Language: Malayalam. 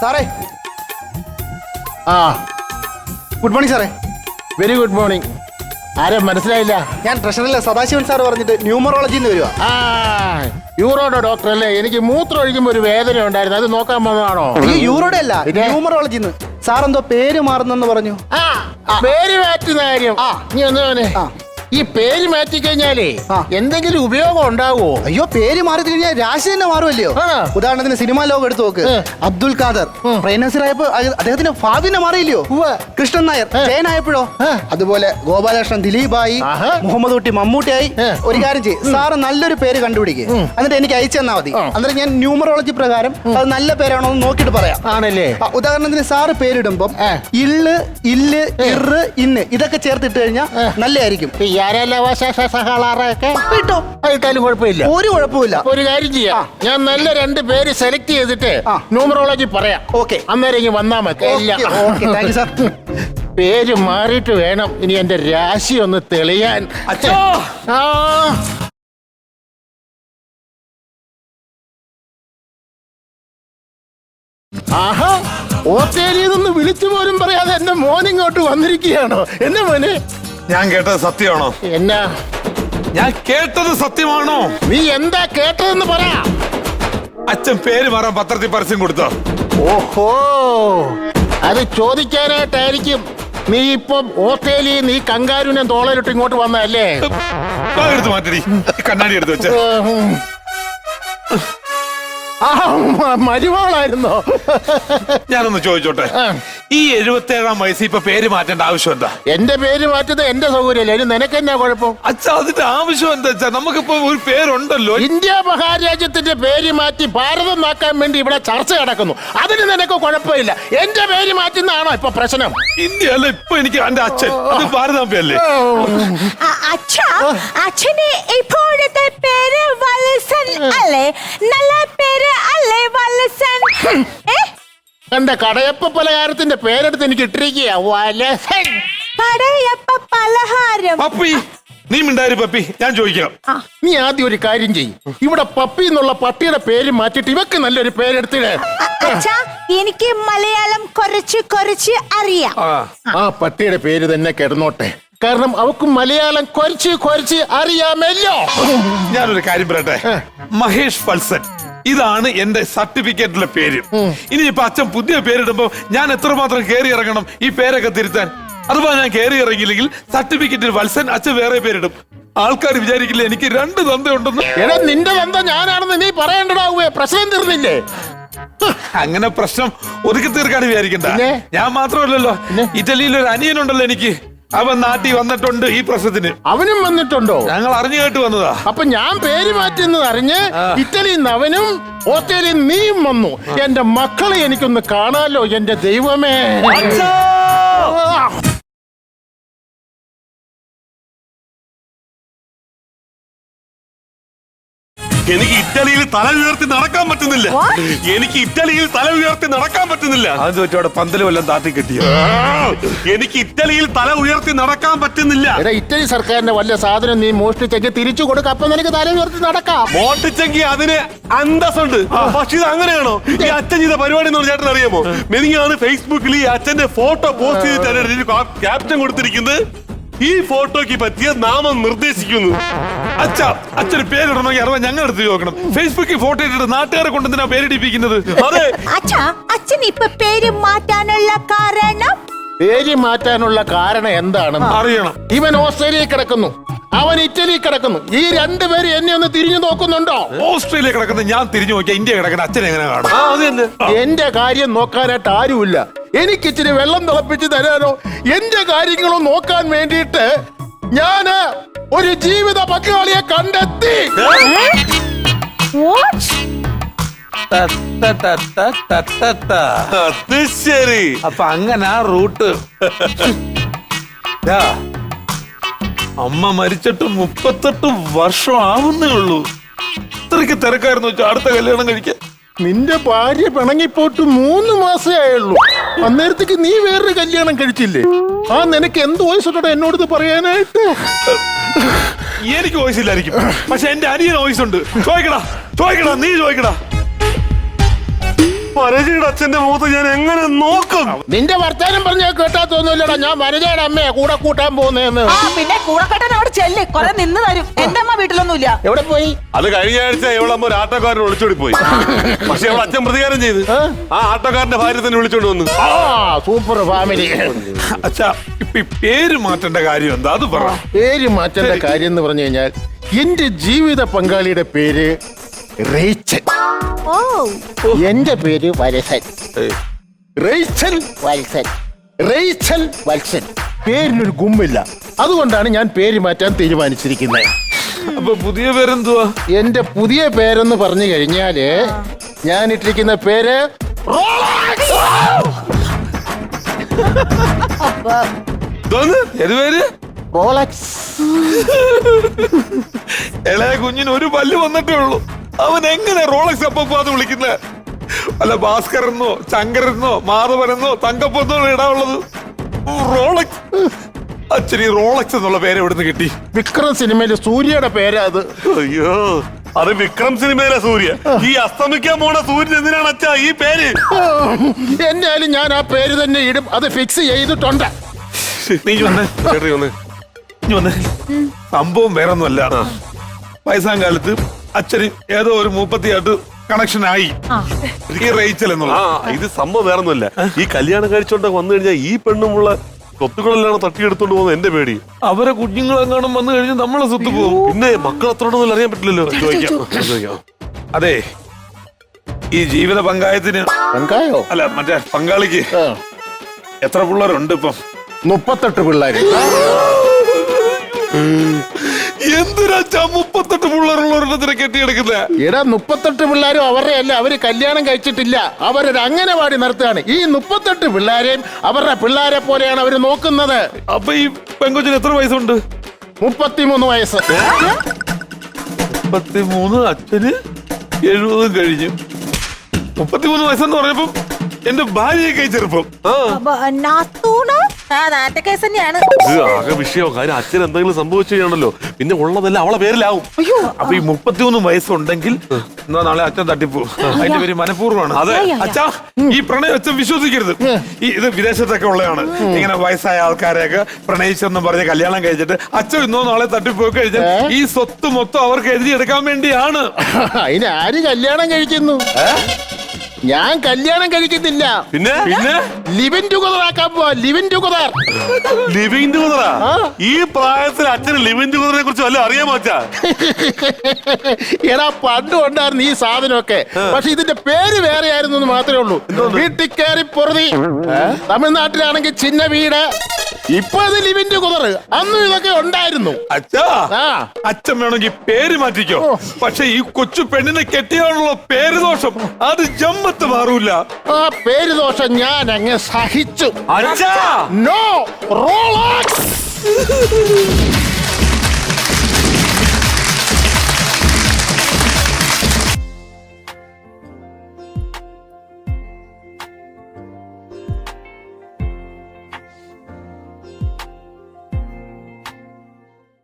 സാറേ. ആ ഗുഡ് മോർണിംഗ് സാറേ. Very good morning. ആരെ മനസ്സിലായില്ല? ഞാൻ ട്രഷറിലെ സദാശിവൻ സാർ പറഞ്ഞിട്ട് ന്യൂമറോളജിന്ന് വരുവാ. യൂറോയുടെ ഡോക്ടർ അല്ലേ? എനിക്ക് മൂത്രം ഒഴിക്കുമ്പോൾ ഒരു വേദന ഉണ്ടായിരുന്നു, അത് നോക്കാൻ വന്നതാണോ? ഈ യൂറോയുടെ അല്ല, ന്യൂമറോളജിന്ന്. സാർ എന്തോ പേര് മാറുന്നെന്ന് പറഞ്ഞു. പേര് മാറ്റുന്ന കാര്യം നീ ഒന്നേ. ഈ പേര് മാറ്റി കഴിഞ്ഞാലേ എന്തെങ്കിലും ഉപയോഗം ഉണ്ടാവുമോ? അയ്യോ, പേര് മാറി കഴിഞ്ഞാൽ രാശി തന്നെ മാറുമല്ലയോ? ഉദാഹരണത്തിന് സിനിമാ ലോകം എടുത്തു നോക്ക്. അബ്ദുൽ ഖാദർ പ്രൈനസിറായപ്പോ അദ്ദേഹത്തിന്റെ ഭാവിനെ മാറിയില്ലയോ? കൃഷ്ണൻ നായർ ജയനായപ്പോഴോ? അതുപോലെ ഗോപാലകൃഷ്ണൻ ദിലീപായി, മുഹമ്മദ് കുട്ടി മമ്മൂട്ടിയായി. ഒരു കാര്യം ചെയ്യും, സാറ് നല്ലൊരു പേര് കണ്ടുപിടിക്കുക, എന്നിട്ട് എനിക്ക് അയച്ചു തന്നാൽ മതി. അന്നേരം ഞാൻ ന്യൂമറോളജി പ്രകാരം അത് നല്ല പേരാണോ എന്ന് നോക്കിയിട്ട് പറയാം. ആണല്ലേ? ഉദാഹരണത്തിന് സാറ് പേരിടുമ്പം ഇള്ള്, ഇല്ല്, ഇറ്, ഇന്ന് ഇതൊക്കെ ചേർത്തിട്ട് കഴിഞ്ഞാൽ നല്ലതായിരിക്കും. ഇട്ടാലും കുഴപ്പമില്ല, ഒരു കുഴപ്പമില്ല. ഒരു കാര്യം ചെയ്യാം, ഞാൻ നല്ല 2 പേര് സെലക്ട് ചെയ്തിട്ട് ന്യൂമറോളജി പറയാം. ഓക്കെ, അന്നേരം വന്നാ മതി. പേര് മാറിയിട്ട് വേണം ഇനി എന്റെ രാശി ഒന്ന് തെളിയാൻ. ആഹാ, ഓസ്ട്രേലിയയിൽ വിളിച്ചു പോലും പറയാതെ എന്റെ മോൻ ഇങ്ങോട്ട് വന്നിരിക്കുകയാണോ? എന്നെ മോനെ, ഞാൻ കേട്ടത് സത്യമാണോ? എന്നാ ഞാൻ കേട്ടത് സത്യമാണോ? നീ എന്താ കേട്ടതെന്ന് പറ. അച്ഛൻ പേര് മാറാൻ പത്രത്തിൽ പരസ്യം കൊടുത്തോ? ഓഹോ, അത് ചോദിക്കാനായിട്ടായിരിക്കും നീ ഇപ്പം ഓസ്ട്രേലിയയിൽ നീ കങ്കാരുവിനെ തോളലിട്ട് ഇങ്ങോട്ട് വന്നല്ലേ? എടുത്ത് മാറ്റടി, കണ്ണാടി എടുത്ത് വെച്ച. മരുമോളായിരുന്നോ? ഞാനൊന്ന് ചോദിച്ചോട്ടെ, ഈ 77-ാം വയസ്സിൽ ഇപ്പൊ പേര് മാറ്റേണ്ട ആവശ്യം എന്താ? എന്റെ പേര് മാറ്റുന്നത് എന്റെ സൗകര്യമല്ലേ, അതിന് നിനക്ക് എന്നാ കുഴപ്പം? അച്ഛാ, അതിന്റെ ആവശ്യം എന്താ വെച്ചാ, നമുക്കിപ്പോ ഒരു പേരുണ്ടല്ലോ. ഇന്ത്യ മഹാരാജ്യത്തിന്റെ പേര് മാറ്റി ഭാരതം നാക്കാൻ വേണ്ടി ഇവിടെ ചർച്ച നടക്കുന്നു, അതിന് നിനക്ക് കുഴപ്പമില്ല. എന്റെ പേര് മാറ്റുന്നതാണോ ഇപ്പൊ പ്രശ്നം? ഇന്ത്യ അല്ല ഇപ്പൊ എനിക്ക് എന്റെ അച്ഛൻ, അത് ഭാരതാംബയല്ലേ? അച്ഛന് ഇപ്പോഴത്തെ പേര് വത്സൻ അല്ലേ? നല്ല പേര് അല്ലേ വത്സൻ? എന്റെ കടയപ്പ പലഹാരത്തിന്റെ പേരെടുത്ത് എനിക്ക് ഇട്ടിരിക്കുക, വത്സൻ. കടയപ്പ പലഹാരം. പപ്പി, നീ മിണ്ടാരി പപ്പി, ഞാൻ ചോദിക്കാം. നീ ആദ്യം ഒരു കാര്യം ചെയ്യും, ഇവിടെ പപ്പി എന്നുള്ള പട്ടിയുടെ പേര് മാറ്റിട്ട് ഇവക്ക് നല്ലൊരു പേരെടുത്തില്ലേ. അച്ഛാ, എനിക്ക് മലയാളം കുറച്ച് അറിയാം. ആ പട്ടിയുടെ പേര് തന്നെ കിടന്നോട്ടെ, കാരണം അവക്ക് മലയാളം കുറച്ച് അറിയാമല്ലോ. ഞാനൊരു കാര്യം പറയട്ടെ, മഹേഷ് വത്സൻ, ഇതാണ് എന്റെ സർട്ടിഫിക്കറ്റിലെ പേര്. ഇനിയിപ്പൊ അച്ഛൻ പുതിയ പേരിടുമ്പോ ഞാൻ എത്രമാത്രം കയറി ഇറങ്ങണം ഈ പേരൊക്കെ തിരുത്താൻ? അഥവാ ഞാൻ കയറി ഇറങ്ങിയില്ലെങ്കിൽ സർട്ടിഫിക്കറ്റിൽ വത്സൻ അച്ഛൻ വേറെ പേരിടും. ആൾക്കാർ വിചാരിക്കില്ല എനിക്ക് 2 തന്തയുണ്ടെന്ന്. എടാ, നിന്റെ തന്ത ഞാനാണെന്ന് നീ പറയേണ്ടതാവേ, പ്രശ്നം തീർന്നില്ലേ? അങ്ങനെ പ്രശ്നം ഒതുക്കി തീർക്കാൻ വിചാരിക്കണ്ട. ഞാൻ മാത്രമല്ലല്ലോ, ഇറ്റലിയിൽ ഒരു അനിയനുണ്ടല്ലോ എനിക്ക്, അവൻ നാട്ടിൽ വന്നിട്ടുണ്ട് ഈ പ്രശ്നത്തിന്. അവനും വന്നിട്ടുണ്ടോ? ഞങ്ങൾ അറിഞ്ഞു കേട്ട് വന്നതാ. അപ്പൊ ഞാൻ പേര് മാറ്റുന്നത് അറിഞ്ഞ് ഇറ്റലിയിൽ നിന്ന് അവനും ഓസ്ട്രേലിയയിൽ നീയും വന്നു. എന്റെ മക്കളെ എനിക്കൊന്ന് കാണാലോ, എന്റെ ദൈവമേ. എനിക്ക് ഇറ്റലിയിൽ തല ഉയർത്തി നടക്കാൻ പറ്റുന്നില്ല. അത് വെച്ചോടെ പന്തല് വല്ലതും താത്തി കിട്ടിയോ? എനിക്ക് ഇറ്റലിയിൽ തല ഉയർത്തി നടക്കാൻ പറ്റുന്നില്ല. ഇറ്റലി സർക്കാരിന്റെ വല്ല സാധനം നീ മോഷ്ടിച്ചെങ്കിൽ തിരിച്ചു കൊടുക്കാം, അപ്പൊ നിനക്ക് തല ഉയർത്തി നടക്കാം. മോഷ്ടിച്ചെങ്കിൽ അതിന് അന്തസ്സുണ്ട്. പക്ഷെ ഇത് അങ്ങനെയാണോ? ഈ അച്ഛൻ ചെയ്ത പരിപാടി എന്ന് ചേട്ടൻ അറിയാമോ? മെനിങ്ങാണ് ഫേസ്ബുക്കിൽ ഈ അച്ഛന്റെ ഫോട്ടോ പോസ്റ്റ് ചെയ്തിട്ട് ക്യാപ്ഷൻ കൊടുത്തിരിക്കുന്നത്, ഈ ഫോട്ടോയ്ക്ക് പറ്റിയ നാമം നിർദ്ദേശിക്കുന്നു. അച്ഛന് പേരിടണമെങ്കിൽ അഥവാ ഞങ്ങൾ എടുത്ത് നോക്കണം. ഫേസ്ബുക്കിൽ ഫോട്ടോ ഇട്ടിട്ട് നാട്ടുകാരെ കൊണ്ടെന്തിനാ പേരിടിപ്പിക്കുന്നത്? അതെ, അച്ഛൻ ഇപ്പൊ പേര് മാറ്റാനുള്ള കാരണം? പേര് മാറ്റാനുള്ള കാരണം എന്താണെന്ന് അറിയണം. ഇവൻ ഓസ്ട്രേലിയയിൽ കിടക്കുന്നു, അവൻ ഇറ്റലിയിൽ കിടക്കുന്നു. ഈ 2 പേര് എന്നെ ഒന്ന് തിരിഞ്ഞു നോക്കുന്നുണ്ടോ? ഓസ്ട്രേലിയ കിടക്കുന്ന ഞാൻ തിരിഞ്ഞു നോക്കിയാ ഇന്ത്യ കിടക്കുന്ന അച്ഛൻ എങ്ങനെ കാണും? എന്റെ കാര്യം നോക്കാനായിട്ട് ആരുമില്ല. എനിക്ക് ഇച്ചിരി വെള്ളം തിളപ്പിച്ച് തരാനോ എന്റെ കാര്യങ്ങളും നോക്കാൻ വേണ്ടിയിട്ട് ഞാന് ഒരു ജീവിത പങ്കാളിയെ കണ്ടെത്തി. ശരി, അപ്പൊ അങ്ങനെ ആ റൂട്ട്. അമ്മ മരിച്ചിട്ട് 38 വർഷം ആവുന്നേ ഉള്ളൂ. ഇത്രയ്ക്ക് തിരക്കായിരുന്നു വെച്ചാൽ അടുത്ത കല്യാണം കഴിക്കാൻ. നിന്റെ ഭാര്യ പിണങ്ങിപ്പോട്ട് 3 മാസേ ആയുള്ളൂ. അന്നേരത്തേക്ക് നീ വേറൊരു കല്യാണം കഴിച്ചില്ലേ? നിനക്ക് എന്ത് വയസ്സുണ്ടോ എന്നോട് പറയാനായിട്ട്? എനിക്ക് വയസ്സില്ലായിരിക്കും, പക്ഷെ എന്റെ അനിയന് വയസ്സുണ്ട്. ചോദിക്കടാ, നീ ചോദിക്കടാ. വനജയുടെ അച്ഛന്റെ മുഖത്ത് ഞാൻ എങ്ങനെ നോക്കും? നിന്റെ വർത്താനം പറഞ്ഞാൽ കേട്ടാ തോന്നുന്നില്ലടാ ഞാൻ വനജയുടെ അമ്മയെ കൂടെ കൂട്ടാൻ പോകുന്നതെന്ന്. ആ പിന്നെ കൂടക്കെട്ടൻ അവിടെ ചെല്ല്, കൊറേ നിന്ന് തരും. എന്റെ അമ്മ വീട്ടിലൊന്നുമില്ല. എവിടെ പോയി? അത് കഴിഞ്ഞ ആഴ്ച ഇവളമ്മ ഒരു ആട്ടോക്കാരനെ ഒളിച്ചോടി പോയി. പക്ഷെ അവൾ അച്ഛൻ പ്രതികാരം ചെയ്ത് ആ ആട്ടോക്കാരന്റെ ഭാര്യ തന്നെ വിളിച്ചോണ്ട് വന്നു. Super family. അച്ഛാ ഇപ്പൊ ഈ പേര് മാറ്റേണ്ട കാര്യം എന്താ അത് പറ. പേര് മാറ്റേണ്ട കാര്യം എന്ന് പറഞ്ഞു കഴിഞ്ഞാൽ എന്റെ ജീവിത പങ്കാളിയുടെ പേര് റേച്ചൽ. ഓ എന്റെ പേര് വത്സൻ. റേച്ചൽ വത്സൻ. റേച്ചൽ വത്സൻ. പേരിനൊരു ഗുമ്മില്ല. അതുകൊണ്ടാണ് ഞാൻ പേര് മാറ്റാൻ തീരുമാനിച്ചിരിക്കുന്നത്. അപ്പൊ പുതിയ പേരെന്തുവാ? എന്റെ പുതിയ പേരെന്ന് പറഞ്ഞു കഴിഞ്ഞാല് ഞാൻ ഇട്ടിരിക്കുന്ന പേര് ഏത് പേര്? റോളക്സ്. ഇളയ കുഞ്ഞിന് ഒരു പല്ല് വന്നിട്ടേ ഉള്ളൂ. അവൻ എങ്ങനെ റോളക്സ് അപ്പന്ന് വിളിക്കുന്നത്? അല്ല ഭാസ്കരെന്നോ ശങ്കരെന്നോ മാധവനെന്നോ തങ്കപ്പെന്നോ ഇടാനുള്ളത് റോളക്സ്. അച്ഛന് റോളക്സ് എന്നുള്ള പേര് എവിടുന്ന് കിട്ടി? വിക്രം സിനിമയിലെ സൂര്യയുടെ പേരാ അത്. അയ്യോ അത് വിക്രം സിനിമയിലെ സൂര്യ. ഈ അസ്തമിക്കാൻ പോണ സൂര്യൻ എന്തിനാണ് അച്ഛാ ഈ പേര്? എന്തായാലും ഞാൻ ആ പേര് തന്നെ ഇടും. അത് ഫിക്സ് ചെയ്തിട്ടുണ്ട്. നീ വന്നേ നീ വന്നേ. സംഭവം വേറെ ഒന്നുമല്ല. വയസ്സാം കാലത്ത് അച്ഛന് ഏതോ ഒരു മൂപ്പത്തിയായിട്ട് കണക്ഷൻ ആയി ഈ റേച്ചൽ എന്നുള്ള. ഇത് സംഭവം വേറെ ഒന്നുമല്ല. ഈ കല്യാണം കഴിച്ചോണ്ട് വന്നു കഴിഞ്ഞാൽ ഈ പെണ്ണുമുള്ള സ്വത്തുക്കളെല്ലാം തട്ടിയെടുത്തോണ്ട് പോകുന്നത് എന്റെ പേടി. അവരെ കുഞ്ഞുങ്ങളെങ്ങാനും വന്നു കഴിഞ്ഞാൽ നമ്മളെ സ്വത്ത് പോകും. പിന്നെ മക്കൾ എത്രയോടൊന്നും അറിയാൻ പറ്റില്ലല്ലോ. ചോദിക്കാം. അതെ ഈ ജീവിത പങ്കായത്തിന് വെങ്കായോ? അല്ല മറ്റേ പങ്കാളിക്ക് എത്ര പിള്ളേരുണ്ട് ഇപ്പം? 38 പിള്ളേര്. എന്തിനാ 38 പിള്ളേരുള്ളവരെ കെട്ടിയെടുക്കുന്നത്? എടാ 38 പിള്ളേരും അവരുടെ അല്ല. അവര് കല്യാണം കഴിച്ചിട്ടില്ല. അവരൊരു അംഗനവാടി നടത്തുകയാണ്. ഈ 38 പിള്ളേരെയും അവരുടെ പിള്ളേരെ പോലെയാണ് അവര് നോക്കുന്നത്. അപ്പൊ ഈ പെങ്കൊച്ചിന് എത്ര വയസ്സുണ്ട്? 33 വയസ്സ്. 33. അച്ഛന് 70 കഴിഞ്ഞു. 33 വയസ്സെന്ന് പറഞ്ഞപ്പോ എന്റെ ഭാര്യയൊക്കെ ചെറുപ്പം. നാത്തൂണ് ആ നാട്ടക്കേസ് തന്നെയാണ്. ഇത് ആകെ വിഷയോ കാര്യം. അച്ഛൻ എന്തെങ്കിലും സംഭവിച്ചു കഴിഞ്ഞാണല്ലോ പിന്നെ ഉള്ളതല്ല അവളെ പേരിലാവും. അപ്പൊ ഈ 33 വയസ്സുണ്ടെങ്കിൽ എന്നാ നാളെ അച്ഛൻ തട്ടിപ്പോ. അതിന്റെ പേര് മനഃപൂർവ്വമാണ്. അതെ അച്ഛാ ഈ പ്രണയം അച്ഛൻ വിശ്വസിക്കരുത്. ഇത് വിദേശത്തൊക്കെ ഉള്ളതാണ്. ഇങ്ങനെ വയസ്സായ ആൾക്കാരെയൊക്കെ പ്രണയിച്ചെന്ന് പറഞ്ഞ് കല്യാണം കഴിച്ചിട്ട് അച്ഛൻ ഇന്നോ നാളെ തട്ടിപ്പോയി കഴിഞ്ഞാൽ ഈ സ്വത്ത് മൊത്തം അവർക്ക് എഴുതിയെടുക്കാൻ വേണ്ടിയാണ്. അതിന് ആര് കല്യാണം കഴിക്കുന്നു? ഞാൻ കല്യാണം കഴിക്കുന്നില്ല. പിന്നെ ലിവിൻ ടുഗദർ ആക്കാൻ പോവാ. Living together. ലിവിംഗ് ടുഗദറാ? ഈ പ്രായത്തിൽ അച്ഛന് ലിവിംഗ് ടുഗദറിനെ കുറിച്ച് വല്ല അറിയാമോ അച്ഛാ? എടാ പണ്ടും ഉണ്ടായിരുന്നു ഈ സാധനമൊക്കെ. പക്ഷെ ഇതിന്റെ പേര് വേറെ ആയിരുന്നു എന്ന് മാത്രമേ ഉള്ളൂ. വീട്ടിൽ കയറി പൊറുതി. തമിഴ്നാട്ടിലാണെങ്കിൽ ചിന്ന വീട്. ഇപ്പൊ അത് ലിവിൻ ടുഗദർ. അന്നും ഇതൊക്കെ ഉണ്ടായിരുന്നു. അച്ഛാ അച്ഛൻ വേണമെങ്കിൽ പേര് മാറ്റിക്കോ. പക്ഷെ ഈ കൊച്ചു പെണ്ണിനെ കെട്ടിയാണുള്ള പേര് ദോഷം അത് ജമ്മത്ത് മാറൂല. ആ പേര് ദോഷം ഞാൻ അങ്ങ് സഹിച്ചു. അച്ഛാ നോ റോളക്സ്.